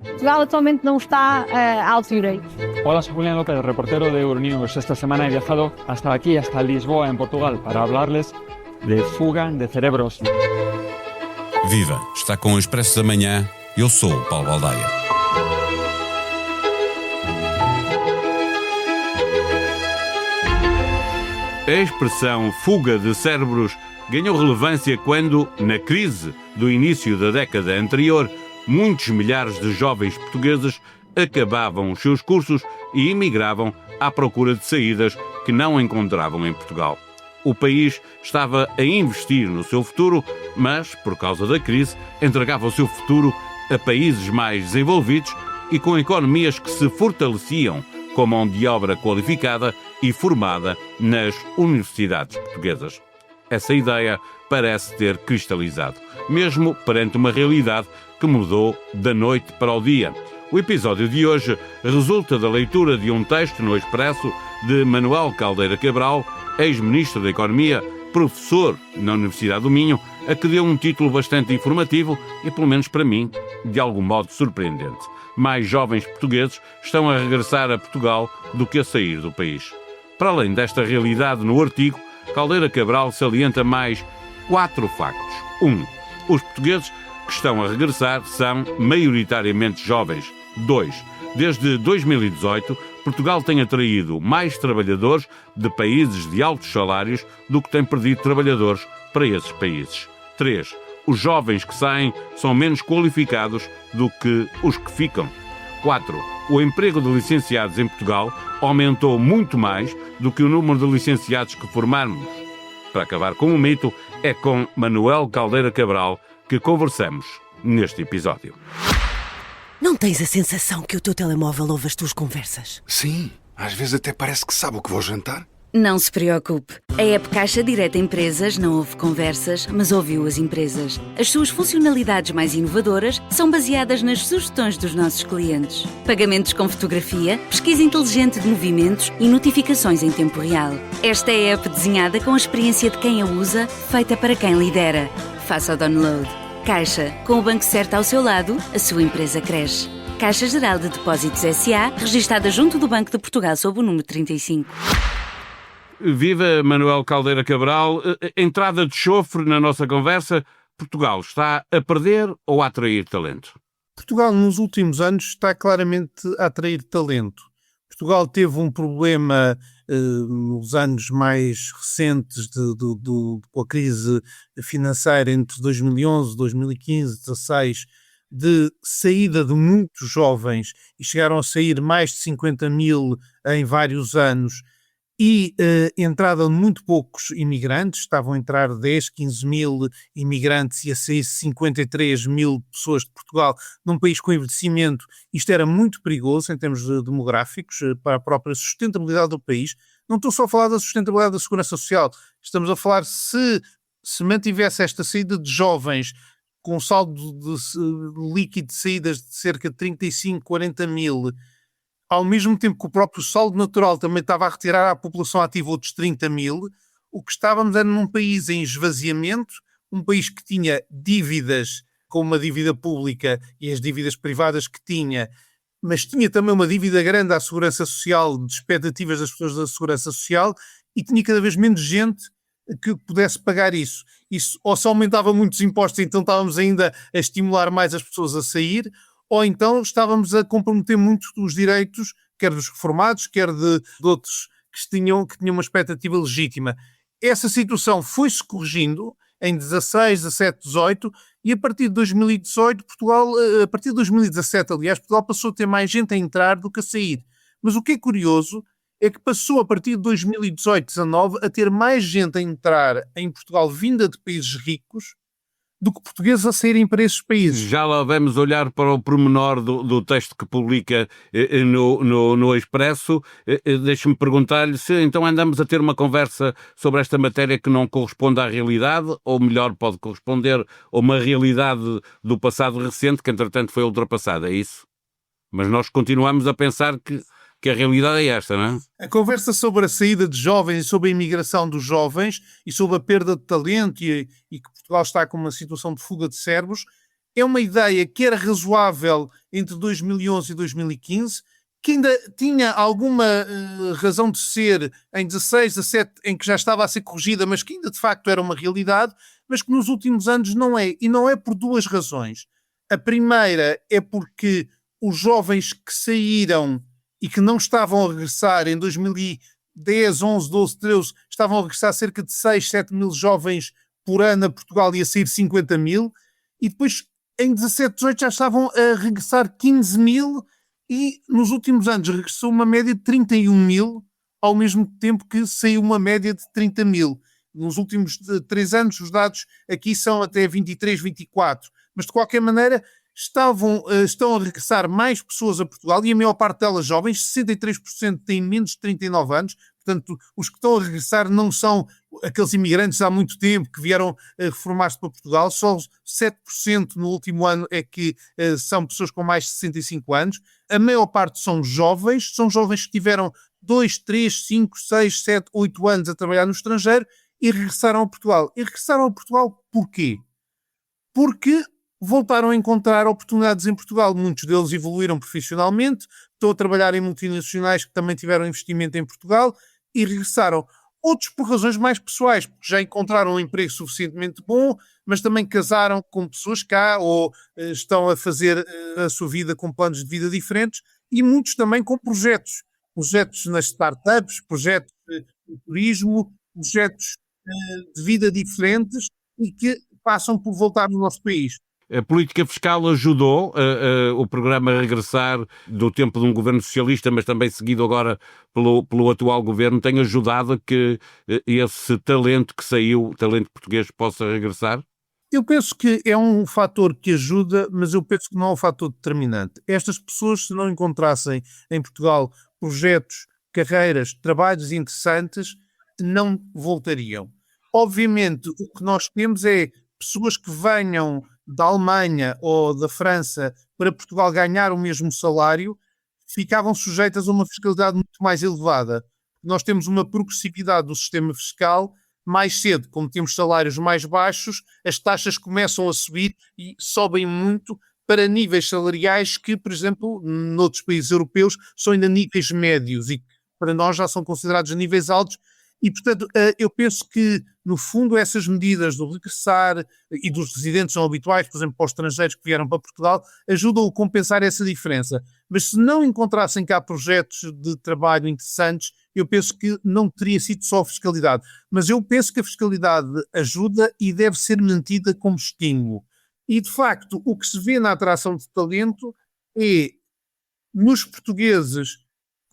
Portugal atualmente não está a altura. Hola, soy Julián López, reportero de Euronews. Esta semana he viajado hasta aquí, hasta Lisboa, en Portugal, para hablarles de fuga de cerebros. Viva! Está com o Expresso da Manhã. Eu sou o Paulo Baldaia. A expressão fuga de cérebros ganhou relevância quando, na crise do início da década anterior, muitos milhares de jovens portugueses acabavam os seus cursos e emigravam à procura de saídas que não encontravam em Portugal. O país estava a investir no seu futuro, mas, por causa da crise, entregava o seu futuro a países mais desenvolvidos e com economias que se fortaleciam com mão de obra qualificada e formada nas universidades portuguesas. Essa ideia parece ter cristalizado, mesmo perante uma realidade que mudou da noite para o dia. O episódio de hoje resulta da leitura de um texto no Expresso de Manuel Caldeira Cabral, ex-ministro da Economia, professor na Universidade do Minho, a que deu um título bastante informativo e, pelo menos para mim, de algum modo surpreendente. Mais jovens portugueses estão a regressar a Portugal do que a sair do país. Para além desta realidade no artigo, Caldeira Cabral salienta mais 4 factos. 1. Os portugueses que estão a regressar são maioritariamente jovens. 2. Desde 2018, Portugal tem atraído mais trabalhadores de países de altos salários do que tem perdido trabalhadores para esses países. 3. Os jovens que saem são menos qualificados do que os que ficam. 4. O emprego de licenciados em Portugal aumentou muito mais do que o número de licenciados que formarmos. Para acabar com o mito, é com Manuel Caldeira Cabral que conversamos neste episódio. Não tens a sensação que o teu telemóvel ouve as tuas conversas? Sim, às vezes até parece que sabe o que vou jantar. Não se preocupe. A app Caixa Direta Empresas não ouve conversas, mas ouviu as empresas. As suas funcionalidades mais inovadoras são baseadas nas sugestões dos nossos clientes. Pagamentos com fotografia, pesquisa inteligente de movimentos e notificações em tempo real. Esta é a app desenhada com a experiência de quem a usa, feita para quem lidera. Faça o download. Caixa, com o banco certo ao seu lado, a sua empresa cresce. Caixa Geral de Depósitos S.A., registada junto do Banco de Portugal sob o número 35. Viva Manuel Caldeira Cabral. Entrada de chofre na nossa conversa. Portugal está a perder ou a atrair talento? Portugal, nos últimos anos, está claramente a atrair talento. Portugal teve um problema nos anos mais recentes com a crise financeira entre 2011, 2015, 2016, de saída de muitos jovens, e chegaram a sair mais de 50 mil em vários anos, e entrada de muito poucos imigrantes. Estavam a entrar 10, 15 mil imigrantes e a sair 53 mil pessoas de Portugal, num país com envelhecimento. Isto era muito perigoso em termos demográficos, para a própria sustentabilidade do país. Não estou só a falar da sustentabilidade da segurança social, estamos a falar se mantivesse esta saída de jovens com um saldo de líquido de saídas de cerca de 35, 40 mil, ao mesmo tempo que o próprio saldo natural também estava a retirar à população ativa outros 30 mil, o que estávamos era num país em esvaziamento, um país que tinha dívidas, com uma dívida pública e as dívidas privadas que tinha, mas tinha também uma dívida grande à segurança social, de expectativas das pessoas da segurança social, e tinha cada vez menos gente que pudesse pagar isso. Isso ou se aumentava muitos impostos, então estávamos ainda a estimular mais as pessoas a sair, ou então estávamos a comprometer muito os direitos, quer dos reformados, quer de outros que tinham uma expectativa legítima. Essa situação foi-se corrigindo em 16, 17, 18, e a partir de 2018, a partir de 2017, aliás, Portugal passou a ter mais gente a entrar do que a sair. Mas o que é curioso é que passou a partir de 2018, 19, a ter mais gente a entrar em Portugal vinda de países ricos do que portugueses a saírem para esses países. Já lá vamos olhar para o pormenor do texto que publica no Expresso. Deixe-me perguntar-lhe se então andamos a ter uma conversa sobre esta matéria que não corresponde à realidade, ou melhor, pode corresponder a uma realidade do passado recente que entretanto foi ultrapassada, é isso? Mas nós continuamos a pensar que a realidade é esta, não é? A conversa sobre a saída de jovens e sobre a imigração dos jovens e sobre a perda de talento e que Portugal está com uma situação de fuga de cérebros é uma ideia que era razoável entre 2011 e 2015, que ainda tinha alguma razão de ser em 16, 17, em que já estava a ser corrigida, mas que ainda de facto era uma realidade, mas que nos últimos anos não é. E não é por duas razões. A primeira é porque os jovens que saíram e que não estavam a regressar em 2010, 11, 12, 13, estavam a regressar cerca de 6, 7 mil jovens por ano a Portugal e a sair 50 mil, e depois em 17, 18 já estavam a regressar 15 mil e nos últimos anos regressou uma média de 31 mil, ao mesmo tempo que saiu uma média de 30 mil. Nos últimos 3 anos os dados aqui são até 23, 24, mas de qualquer maneira estão a regressar mais pessoas a Portugal e a maior parte delas jovens, 63% têm menos de 39 anos, portanto os que estão a regressar não são aqueles imigrantes há muito tempo que vieram reformar-se para Portugal, só 7% no último ano é que são pessoas com mais de 65 anos, a maior parte são jovens que tiveram 2, 3, 5, 6, 7, 8 anos a trabalhar no estrangeiro e regressaram a Portugal. E regressaram a Portugal porquê? Porque voltaram a encontrar oportunidades em Portugal. Muitos deles evoluíram profissionalmente, estão a trabalhar em multinacionais que também tiveram investimento em Portugal e regressaram. Outros por razões mais pessoais, porque já encontraram um emprego suficientemente bom, mas também casaram com pessoas cá ou estão a fazer a sua vida com planos de vida diferentes, e muitos também com projetos nas startups, projetos de turismo, projetos de vida diferentes e que passam por voltar no nosso país. A política fiscal ajudou o programa a regressar do tempo de um governo socialista, mas também seguido agora pelo atual governo, tem ajudado a que esse talento que saiu, talento português, possa regressar? Eu penso que é um fator que ajuda, mas eu penso que não é um fator determinante. Estas pessoas, se não encontrassem em Portugal projetos, carreiras, trabalhos interessantes, não voltariam. Obviamente, o que nós temos é pessoas que venham da Alemanha ou da França para Portugal ganhar o mesmo salário, ficavam sujeitas a uma fiscalidade muito mais elevada. Nós temos uma progressividade do sistema fiscal mais cedo, como temos salários mais baixos, as taxas começam a subir e sobem muito para níveis salariais que, por exemplo, noutros países europeus, são ainda níveis médios e que para nós já são considerados níveis altos. E, portanto, eu penso que, no fundo, essas medidas do regressar e dos residentes não habituais, por exemplo, para os estrangeiros que vieram para Portugal, ajudam a compensar essa diferença. Mas se não encontrassem cá projetos de trabalho interessantes, eu penso que não teria sido só a fiscalidade. Mas eu penso que a fiscalidade ajuda e deve ser mantida como estímulo. E, de facto, o que se vê na atração de talento é, nos portugueses,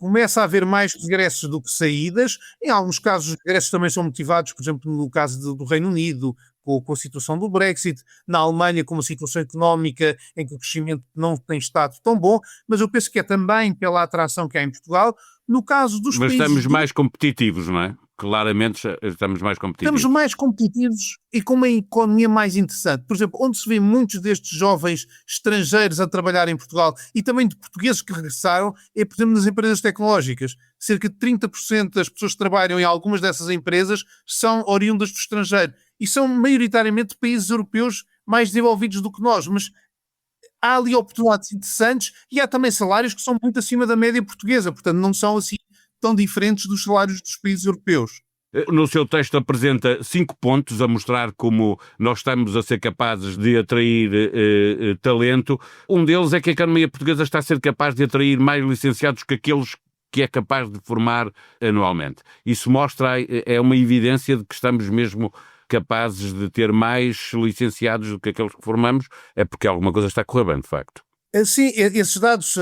começa a haver mais regressos do que saídas. Em alguns casos, os regressos também são motivados, por exemplo, no caso do Reino Unido, com a situação do Brexit, na Alemanha, com uma situação económica em que o crescimento não tem estado tão bom, mas eu penso que é também pela atração que há em Portugal. No caso dos países... Mas estamos mais competitivos, não é? Claramente estamos mais competitivos. Estamos mais competitivos e com uma economia mais interessante. Por exemplo, onde se vê muitos destes jovens estrangeiros a trabalhar em Portugal e também de portugueses que regressaram, é, por exemplo, nas empresas tecnológicas. Cerca de 30% das pessoas que trabalham em algumas dessas empresas são oriundas do estrangeiro. E são maioritariamente países europeus mais desenvolvidos do que nós, mas há ali oportunidades interessantes e há também salários que são muito acima da média portuguesa, portanto não são assim tão diferentes dos salários dos países europeus. No seu texto apresenta 5 pontos a mostrar como nós estamos a ser capazes de atrair talento. Um deles é que a economia portuguesa está a ser capaz de atrair mais licenciados que aqueles que é capaz de formar anualmente. Isso mostra, é uma evidência de que estamos mesmo capazes de ter mais licenciados do que aqueles que formamos, é porque alguma coisa está a correr bem, de facto. Sim, esses dados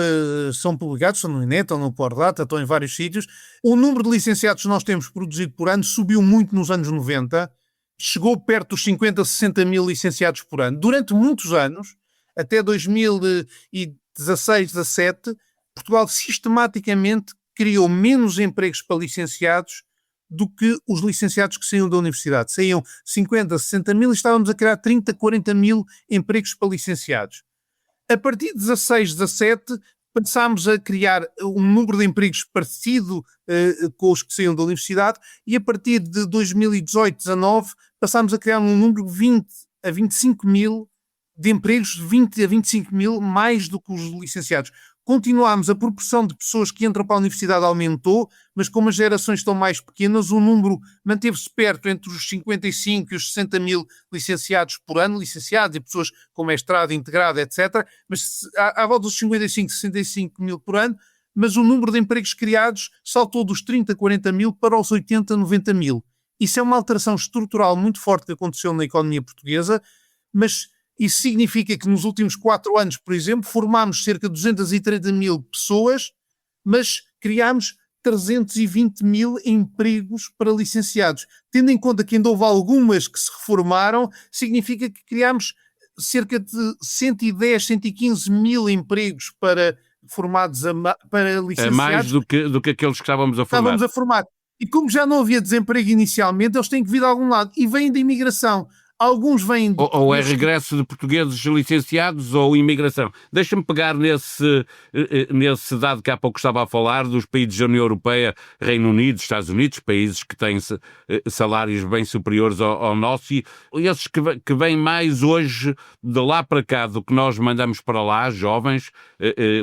são publicados, estão no INE, estão no Pordata, estão em vários sítios. O número de licenciados que nós temos produzido por ano subiu muito nos anos 90, chegou perto dos 50, 60 mil licenciados por ano. Durante muitos anos, até 2016, 17, Portugal sistematicamente criou menos empregos para licenciados do que os licenciados que saíam da universidade. Saíam 50, 60 mil e estávamos a criar 30, 40 mil empregos para licenciados. A partir de 16, 17, passámos a criar um número de empregos parecido com os que saíam da universidade e a partir de 2018, 19, passámos a criar um número de 20 a 25 mil de empregos de 20 a 25 mil, mais do que os licenciados. Continuamos, a proporção de pessoas que entram para a universidade aumentou, mas como as gerações estão mais pequenas, o número manteve-se perto entre os 55 e os 60 mil licenciados por ano, licenciados e pessoas com mestrado integrado, etc. Mas à volta dos 55, 65 mil por ano, mas o número de empregos criados saltou dos 30, 40 mil para os 80, 90 mil. Isso é uma alteração estrutural muito forte que aconteceu na economia portuguesa, mas isso significa que nos últimos 4 anos, por exemplo, formámos cerca de 230 mil pessoas, mas criámos 320 mil empregos para licenciados. Tendo em conta que ainda houve algumas que se reformaram, significa que criámos cerca de 110, 115 mil empregos para formados para licenciados. É mais do que aqueles que estávamos a formar. E como já não havia desemprego inicialmente, eles têm que vir de algum lado. E vêm da imigração. Alguns vêm... Ou é regresso de portugueses licenciados ou imigração. Deixa-me pegar nesse dado que há pouco estava a falar, dos países da União Europeia, Reino Unido, Estados Unidos, países que têm salários bem superiores ao nosso, e esses que vêm mais hoje de lá para cá do que nós mandamos para lá, jovens,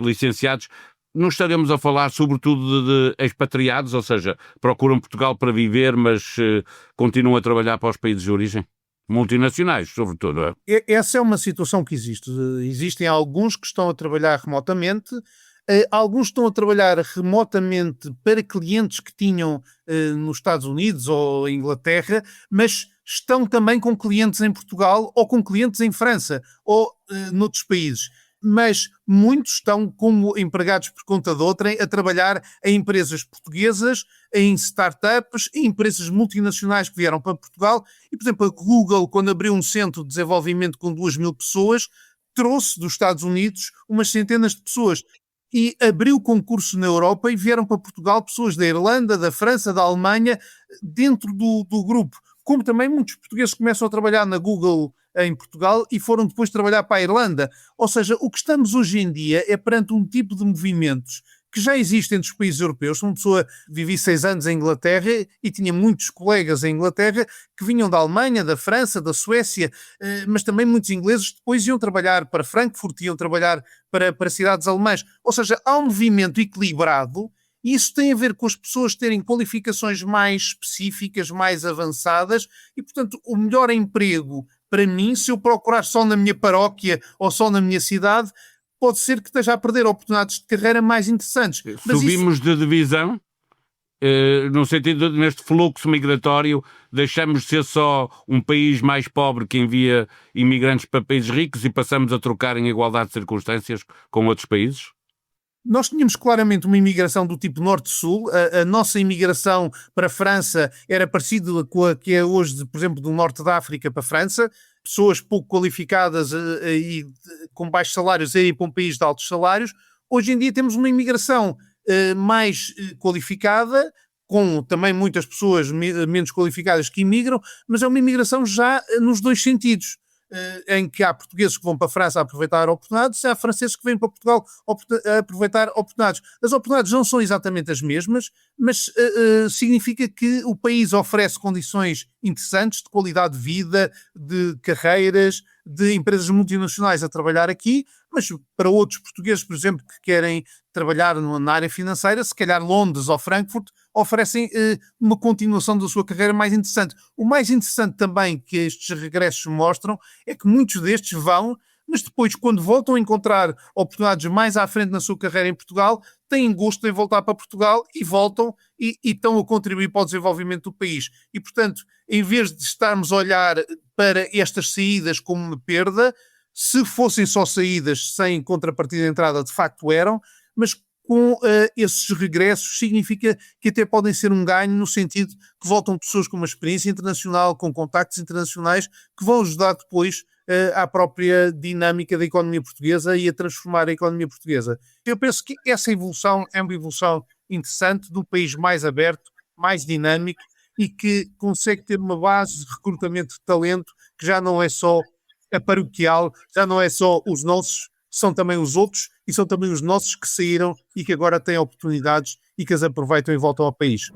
licenciados. Não estaremos a falar sobretudo de expatriados, ou seja, procuram Portugal para viver, mas continuam a trabalhar para os países de origem? Multinacionais, sobretudo. Essa é uma situação que existe. Existem alguns que estão a trabalhar remotamente, alguns estão a trabalhar remotamente para clientes que tinham nos Estados Unidos ou Inglaterra, mas estão também com clientes em Portugal ou com clientes em França ou noutros países. Mas muitos estão como empregados por conta de outrem a trabalhar em empresas portuguesas, em startups, em empresas multinacionais que vieram para Portugal. E, por exemplo, a Google, quando abriu um centro de desenvolvimento com 2.000 pessoas, trouxe dos Estados Unidos umas centenas de pessoas. E abriu concurso na Europa e vieram para Portugal pessoas da Irlanda, da França, da Alemanha, dentro do grupo. Como também muitos portugueses começam a trabalhar na Google em Portugal e foram depois trabalhar para a Irlanda. Ou seja, o que estamos hoje em dia é perante um tipo de movimentos que já existem entre os países europeus. Uma pessoa, vivi 6 anos em Inglaterra e tinha muitos colegas em Inglaterra que vinham da Alemanha, da França, da Suécia, mas também muitos ingleses depois iam trabalhar para Frankfurt, iam trabalhar para cidades alemãs. Ou seja, há um movimento equilibrado. E isso tem a ver com as pessoas terem qualificações mais específicas, mais avançadas e, portanto, o melhor emprego para mim, se eu procurar só na minha paróquia ou só na minha cidade, pode ser que esteja a perder oportunidades de carreira mais interessantes. Subimos de divisão, no sentido neste fluxo migratório, deixamos de ser só um país mais pobre que envia imigrantes para países ricos e passamos a trocar em igualdade de circunstâncias com outros países? Nós tínhamos claramente uma imigração do tipo norte-sul. A nossa imigração para a França era parecida com a que é hoje, por exemplo, do norte da África para a França. Pessoas pouco qualificadas e com baixos salários a ir para um país de altos salários. Hoje em dia temos uma imigração mais qualificada, com também muitas pessoas menos qualificadas que imigram, mas é uma imigração já nos dois sentidos. Em que há portugueses que vão para a França a aproveitar oportunidades e há franceses que vêm para Portugal a aproveitar oportunidades. As oportunidades não são exatamente as mesmas, mas significa que o país oferece condições interessantes de qualidade de vida, de carreiras, de empresas multinacionais a trabalhar aqui, mas para outros portugueses, por exemplo, que querem trabalhar na área financeira, se calhar Londres ou Frankfurt oferecem uma continuação da sua carreira mais interessante. O mais interessante também que estes regressos mostram é que muitos destes vão, mas depois, quando voltam a encontrar oportunidades mais à frente na sua carreira em Portugal, têm gosto em voltar para Portugal e voltam e estão a contribuir para o desenvolvimento do país. E, portanto, em vez de estarmos a olhar para estas saídas como uma perda, se fossem só saídas sem contrapartida de entrada, de facto eram, mas com esses regressos significa que até podem ser um ganho no sentido que voltam pessoas com uma experiência internacional, com contactos internacionais, que vão ajudar depois à própria dinâmica da economia portuguesa e a transformar a economia portuguesa. Eu penso que essa evolução é uma evolução interessante de um país mais aberto, mais dinâmico e que consegue ter uma base de recrutamento de talento que já não é só a paroquial, já não é só os nossos, são também os outros e são também os nossos que saíram e que agora têm oportunidades e que as aproveitam e voltam ao país.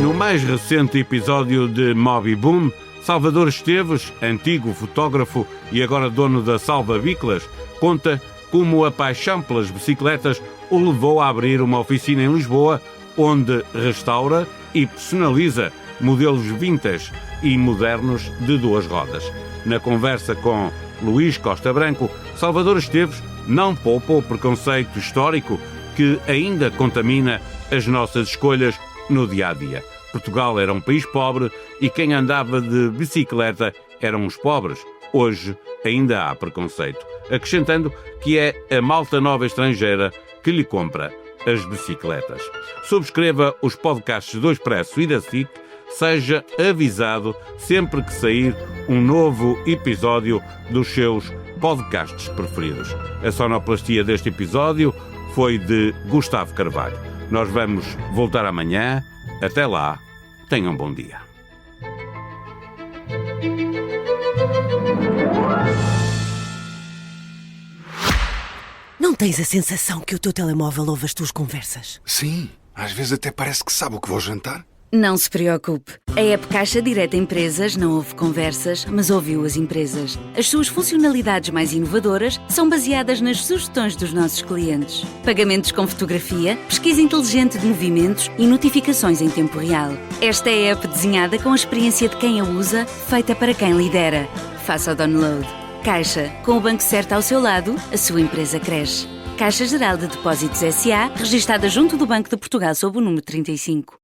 No mais recente episódio de Moby Boom, Salvador Esteves, antigo fotógrafo e agora dono da Salva Biclas, conta como a paixão pelas bicicletas o levou a abrir uma oficina em Lisboa, onde restaura e personaliza modelos vintage e modernos de duas rodas. Na conversa com Luís Costa Branco, Salvador Esteves não poupa o preconceito histórico que ainda contamina as nossas escolhas no dia-a-dia. Portugal era um país pobre e quem andava de bicicleta eram os pobres. Hoje ainda há preconceito, acrescentando que é a malta nova estrangeira que lhe compra as bicicletas. Subscreva os podcasts do Expresso e da SIC, seja avisado sempre que sair um novo episódio dos seus podcasts preferidos. A sonoplastia deste episódio foi de Gustavo Carvalho. Nós vamos voltar amanhã. Até lá, tenham um bom dia. Não tens a sensação que o teu telemóvel ouve as tuas conversas? Sim, às vezes até parece que sabe o que vou jantar. Não se preocupe. A app Caixa Direta Empresas não ouve conversas, mas ouviu as empresas. As suas funcionalidades mais inovadoras são baseadas nas sugestões dos nossos clientes. Pagamentos com fotografia, pesquisa inteligente de movimentos e notificações em tempo real. Esta é a app desenhada com a experiência de quem a usa, feita para quem lidera. Faça o download. Caixa, com o banco certo ao seu lado, a sua empresa cresce. Caixa Geral de Depósitos S.A., registada junto do Banco de Portugal sob o número 35.